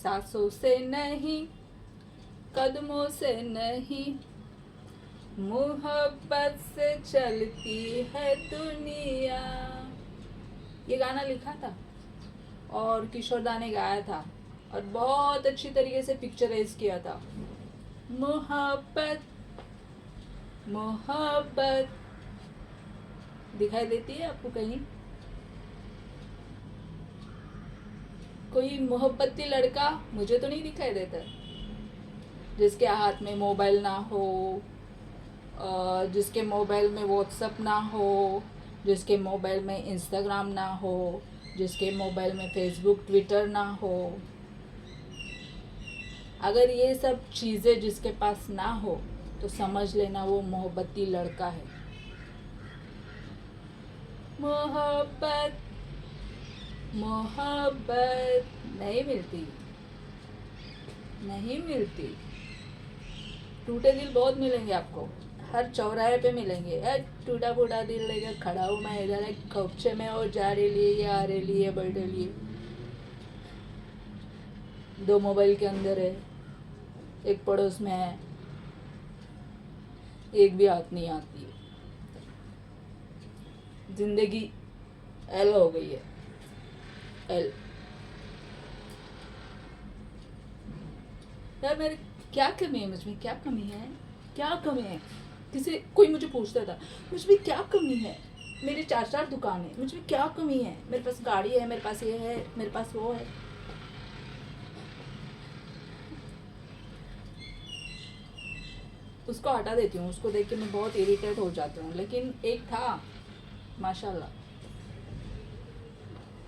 सांसों से नहीं, कदमों से नहीं, मोहब्बत से चलती है दुनिया। ये गाना लिखा था और किशोर दा ने गाया था और बहुत अच्छी तरीके से पिक्चराइज किया था। मोहब्बत मोहब्बत दिखाई देती है आपको कहीं? कोई मोहब्बती लड़का मुझे तो नहीं दिखाई देता, जिसके हाथ में मोबाइल ना हो, जिसके मोबाइल में व्हाट्सअप ना हो, जिसके मोबाइल में इंस्टाग्राम ना हो, जिसके मोबाइल में फेसबुक ट्विटर ना हो। अगर ये सब चीज़ें जिसके पास ना हो तो समझ लेना वो मोहब्बती लड़का है। मोहब्बत मोहब्बत नहीं मिलती, नहीं मिलती। टूटे दिल बहुत मिलेंगे आपको, हर चौराहे पे मिलेंगे। टूटा फूटा दिल लेकर खड़ा हूँ मैं इधर, एक कपचे में और जा रहे लिए ये आ रहे लिए बैठे लिए। 2 मोबाइल के अंदर है, एक पड़ोस में है, एक भी हाथ नहीं आती है। जिंदगी एल हो गई है, एल। यार मेरे क्या कमी है, मुझमें क्या कमी है, क्या कमी है? कोई मुझे पूछता था मुझमें क्या कमी है, मेरे 4 दुकान है, मुझमें क्या कमी है? मेरे पास गाड़ी है, मेरे पास ये है, मेरे पास वो है। उसको हटा देती हूँ, उसको देख के मैं बहुत इरिटेट हो जाती हूँ। लेकिन एक था माशाल्लाह,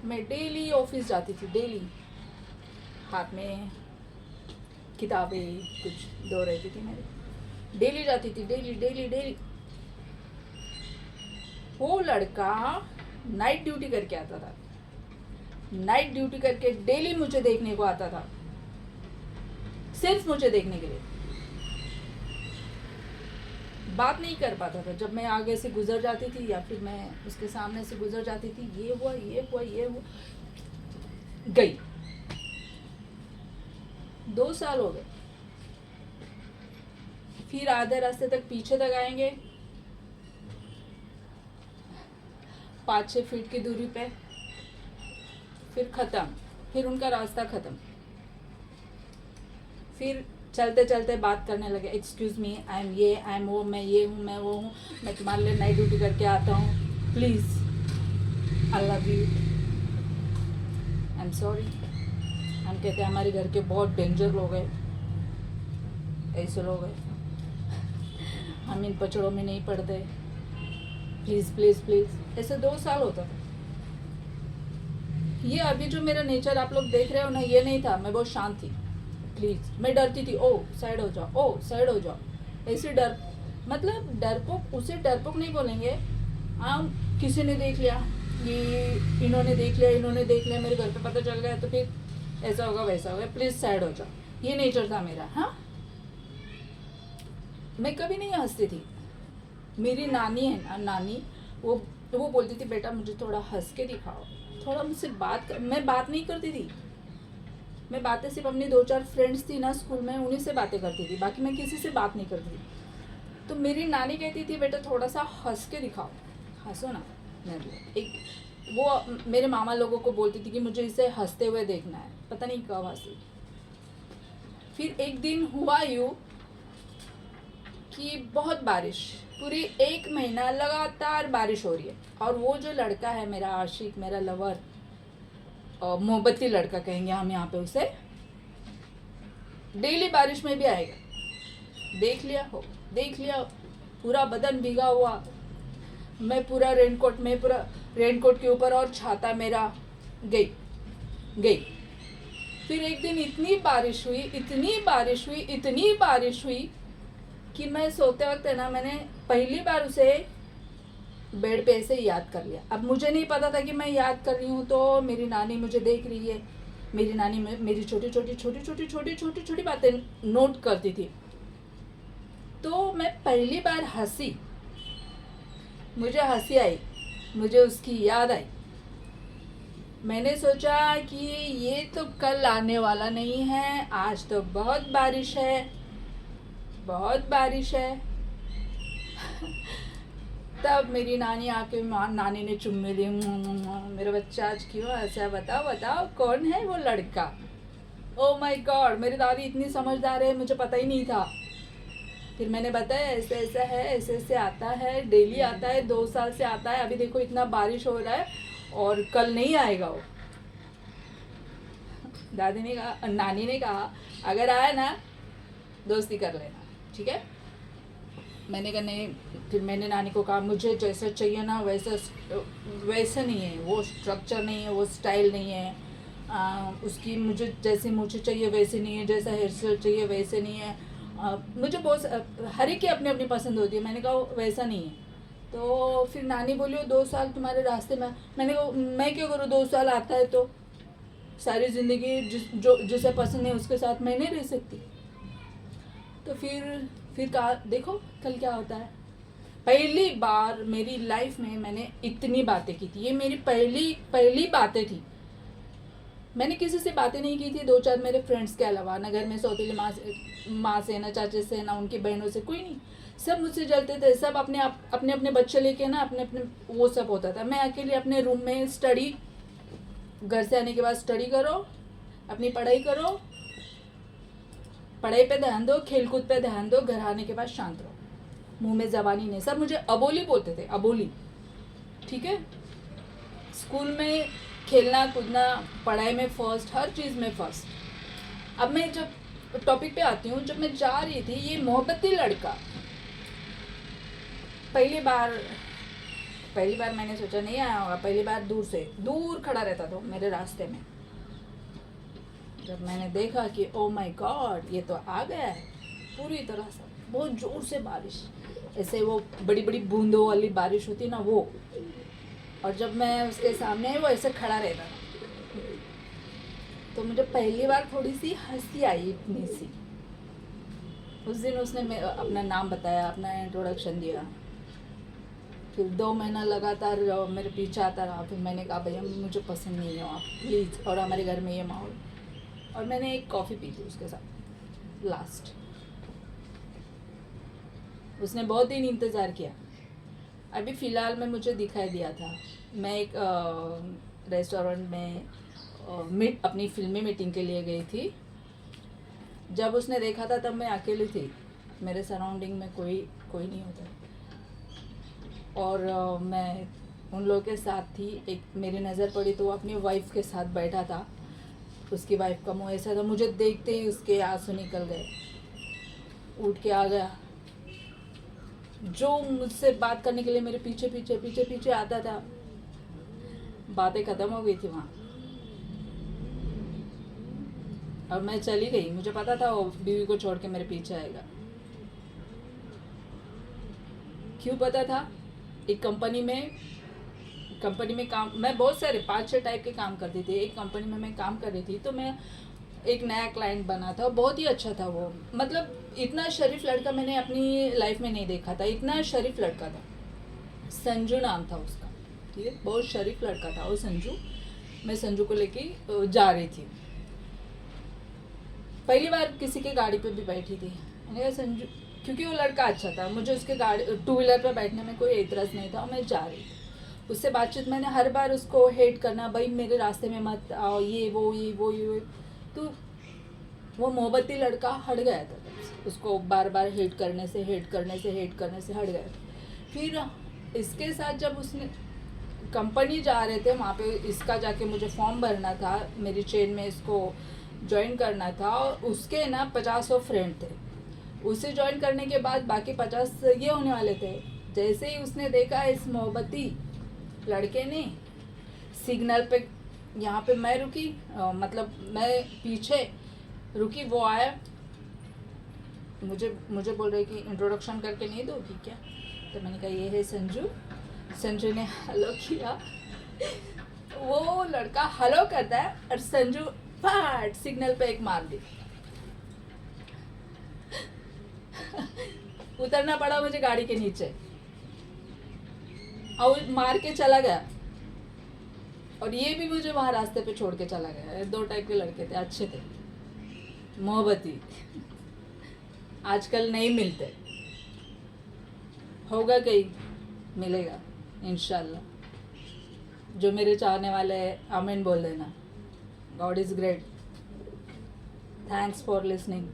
मैं डेली ऑफिस जाती थी, डेली हाथ में किताबें कुछ दो रहती थी मेरी, डेली जाती थी, डेली डेली डेली। वो लड़का नाइट ड्यूटी करके आता था, नाइट ड्यूटी करके डेली मुझे देखने को आता था, सिर्फ मुझे देखने के लिए। बात नहीं कर पाता था। जब मैं आगे से गुजर जाती थी या फिर मैं उसके सामने से गुजर जाती थी, ये हुआ ये हुआ ये हुआ, गई। 2 साल हो गए। फिर आधे रास्ते तक पीछे तक आएंगे, 5-6 फीट की दूरी पे, फिर खत्म, फिर उनका रास्ता खत्म। फिर चलते चलते बात करने लगे, एक्सक्यूज मी, आई एम ये, आई एम वो, मैं ये हूँ, मैं वो हूँ, मैं तुम्हारे लिए नाइट ड्यूटी करके आता हूँ, please, I love you, I am sorry. हम कहते हैं हमारे घर के बहुत डेंजर लोग हैं, ऐसे लोग हैं, हम इन पचड़ों में नहीं पड़ते, प्लीज़ प्लीज़ प्लीज़। ऐसे 2 साल होता था। ये अभी जो मेरा नेचर आप लोग देख रहे हो ना, ये नहीं था। मैं बहुत शांत थी, प्लीज़। मैं डरती थी, ओ साइड हो जाओ, ओ साइड हो जाओ, ऐसे डर, मतलब डरपोक। उसे डरपोक नहीं बोलेंगे। हम किसी ने देख लिया, ये इन्होंने देख लिया, इन्होंने देख लिया, मेरे घर पे पता चल गया तो फिर ऐसा होगा वैसा होगा, प्लीज़ साइड हो जाओ। ये नेचर था मेरा। हाँ, मैं कभी नहीं हंसती थी। मेरी नानी है ना, नानी, वो बोलती थी बेटा मुझे थोड़ा हंस के दिखाओ, थोड़ा मुझसे बात कर। मैं बात नहीं करती थी। मैं बातें सिर्फ अपनी 2-4 फ्रेंड्स थी ना स्कूल में, उन्हीं से बातें करती थी, बाकी मैं किसी से बात नहीं करती थी। तो मेरी नानी कहती थी बेटा थोड़ा सा हंस के दिखाओ, हंसो ना। मैं एक वो मेरे मामा लोगों को बोलती थी कि मुझे इसे हंसते हुए देखना है, पता नहीं कब हंसी। फिर एक दिन हुआ यूँ कि बहुत बारिश, पूरी 1 महीना लगातार बारिश हो रही है, और वो जो लड़का है मेरा आशिक, मेरा लवर, मोहब्बती लड़का कहेंगे हम यहाँ पे उसे, डेली बारिश में भी आएगा। देख लिया, पूरा बदन भीगा हुआ, मैं पूरा रेनकोट के ऊपर और छाता मेरा, गई। फिर एक दिन इतनी बारिश हुई कि मैं सोते वक्त है ना, मैंने पहली बार उसे बेड पे ऐसे याद कर लिया। अब मुझे नहीं पता था कि मैं याद कर रही हूँ, तो मेरी नानी मुझे देख रही है। मेरी नानी मेरी छोटी बातें नोट करती थी। तो मैं पहली बार हंसी, मुझे हंसी आई, मुझे उसकी याद आई। मैंने सोचा कि ये तो कल आने वाला नहीं है, आज तो बहुत बारिश है, बहुत बारिश है। तब मेरी नानी आके नानी ने चुम्मे लिए, मेरा बच्चा आज क्यों ऐसा है, बताओ बताओ कौन है वो लड़का। ओ माय गॉड, मेरी दादी इतनी समझदार है, मुझे पता ही नहीं था। फिर मैंने बताया ऐसे ऐसा है, ऐसे ऐसे आता है, डेली आता है, 2 साल से आता है, अभी देखो इतना बारिश हो रहा है और कल नहीं आएगा वो। दादी ने कहा, नानी ने कहा अगर आया ना दोस्ती कर लेना, ठीक है। मैंने कहा नहीं। फिर मैंने नानी को कहा मुझे जैसा चाहिए ना वैसा नहीं है, वो स्ट्रक्चर नहीं है, वो स्टाइल नहीं है, उसकी मुझे जैसे मुझे चाहिए वैसे नहीं है, जैसा हेयर स्टाइल चाहिए वैसे नहीं है। मुझे बहुत हर एक की अपनी अपनी पसंद होती है। मैंने कहा वैसा नहीं है। तो फिर नानी बोली 2 साल तुम्हारे रास्ते में। मैंने कहा मैं क्यों करूँ, 2 साल आता है तो सारी ज़िंदगी जिसे पसंद है उसके साथ मैं नहीं रह सकती। तो फिर कहा देखो कल क्या होता है। पहली बार मेरी लाइफ में मैंने इतनी बातें की थी, ये मेरी पहली बातें थी। मैंने किसी से बातें नहीं की थी, 2-4 मेरे फ्रेंड्स के अलावा, ना घर में सौतेली माँ से, ना चाचे से, ना उनकी बहनों से, कोई नहीं। सब मुझसे जलते थे, सब अपने बच्चे लेके ना अपने वो सब होता था। मैं अकेले अपने रूम में स्टडी, घर से आने के बाद स्टडी करो, अपनी पढ़ाई करो, पढ़ाई पे ध्यान दो, खेलकूद पे ध्यान दो, घर आने के बाद शांत रहो, मुंह में जबानी नहीं। सब मुझे अबोली बोलते थे, अबोली, ठीक है। स्कूल में खेलना कूदना, पढ़ाई में फर्स्ट, हर चीज़ में फर्स्ट। अब मैं जब टॉपिक पे आती हूँ, जब मैं जा रही थी, ये मोहब्बती लड़का पहली बार मैंने सोचा नहीं आया होगा, पहली बार दूर खड़ा रहता था मेरे रास्ते में। जब मैंने देखा कि ओ माय गॉड ये तो आ गया है पूरी तरह से, बहुत ज़ोर से बारिश, ऐसे वो बड़ी बड़ी बूंदों वाली बारिश होती है ना वो। और जब मैं उसके सामने वो ऐसे खड़ा रहता था, तो मुझे पहली बार थोड़ी सी हंसी आई, इतनी सी। उस दिन उसने अपना नाम बताया, अपना इंट्रोडक्शन दिया। फिर 2 महीना लगातार मेरे पीछे आता रहा। फिर मैंने कहा भैया मुझे पसंद नहीं हो आप प्लीज़, और हमारे घर में ये माहौल। और मैंने एक कॉफ़ी पी थी उसके साथ लास्ट। उसने बहुत दिन इंतज़ार किया। अभी फ़िलहाल में मुझे दिखाई दिया था, मैं एक रेस्टोरेंट में अपनी फिल्मी मीटिंग के लिए गई थी। जब उसने देखा था तब मैं अकेली थी, मेरे सराउंडिंग में कोई नहीं होता। और मैं उन लोगों के साथ थी। एक मेरी नज़र पड़ी तो वो अपनी वाइफ के साथ बैठा था। उसकी वाइफ का मुँह ऐसा था, मुझे देखते ही उसके आंसू निकल गए। उठ के आ गया, जो मुझसे बात करने के लिए मेरे पीछे आता था, बातें ख़त्म हो गई थी वहाँ। और मैं चली गई, मुझे पता था वो बीवी को छोड़ के मेरे पीछे आएगा। क्यों पता था? एक कंपनी में काम, मैं बहुत सारे 5-6 टाइप के काम करती थी। एक कंपनी में मैं काम कर रही थी, तो मैं एक नया क्लाइंट बना था, बहुत ही अच्छा था वो। मतलब इतना शरीफ लड़का मैंने अपनी लाइफ में नहीं देखा था, इतना शरीफ लड़का था। संजू नाम था उसका, ठीक है, बहुत शरीफ लड़का था वो संजू। मैं संजू को लेके जा रही थी, पहली बार किसी के गाड़ी पे भी बैठी थी। मैंने कहा संजू, क्योंकि वो लड़का अच्छा था, मुझे उसके गाड़ी 2 व्हीलर पे बैठने में कोई एतराज़ नहीं था। मैं जा रही थी, उससे बातचीत, मैंने हर बार उसको हेट करना, भाई मेरे रास्ते में मत आओ, ये वो। तो वो मोहब्बती लड़का हट गया था तब से। उसको बार बार हेट करने से हट गया। फिर इसके साथ जब उसने कंपनी जा रहे थे, वहाँ पे इसका जाके मुझे फॉर्म भरना था, मेरी चेन में इसको ज्वाइन करना था। और उसके ना 50 फ्रेंड थे। उसे ज्वाइन करने के बाद बाकी 50 ये होने वाले थे। जैसे ही उसने देखा इस मोहब्बती लड़के ने, सिग्नल पे, यहाँ पे मैं रुकी, मतलब मैं पीछे रुकी, वो आया, मुझे बोल रहे कि इंट्रोडक्शन करके नहीं दोगी क्या? तो मैंने कहा ये है संजू। संजू ने हेलो किया, वो लड़का हेलो करता है और संजू फट सिग्नल पे एक मार दी। उतरना पड़ा मुझे गाड़ी के नीचे, और मार के चला गया। और ये भी मुझे वहाँ रास्ते पे छोड़ के चला गया। 2 टाइप के लड़के थे, अच्छे थे, मोहब्बती। आजकल नहीं मिलते, होगा कहीं, मिलेगा इंशाल्लाह। जो मेरे चाहने वाले हैं आमीन बोल देना। God is great. Thanks for listening.